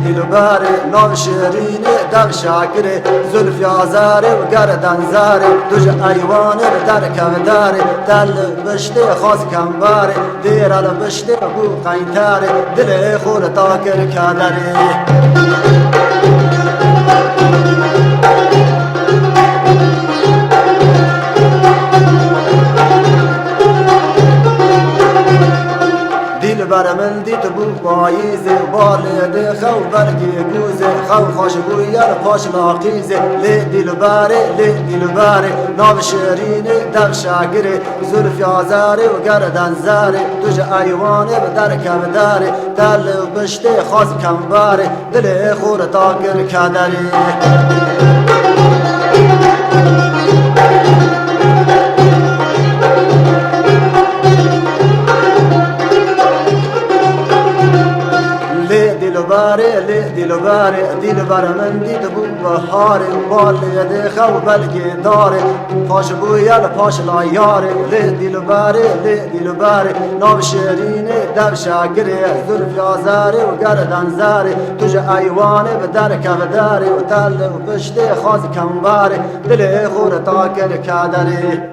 دلباره ناو شیرینه دل شاکره زلف آزاره و گردن زاره دوج ایوانه در کوداره تل بشته خاص کمباره دیرال بشته بو قیتاره دل خور تاکر کدره دلبر من دیت بو پاییزه بالده خو برگی گوزه خو خوشگویر پاش لاقیزه لی دلبره ناو شیرینه دل شاگره زلف آزاره و گردن زاره دوج ایوانه و در کمداره تل بشته خاص کمباره دل خور تاکر کدره دلبر من دید بو بهاره بال یده خو بلگی داره پاش بویل پاش لایاره دلبره ناو شیرینه دل شاگره زلف آزاره و گردن زاره توج ایوانه و در کوداره و تل و پشته خاص کمباره دل خور تاکر کدره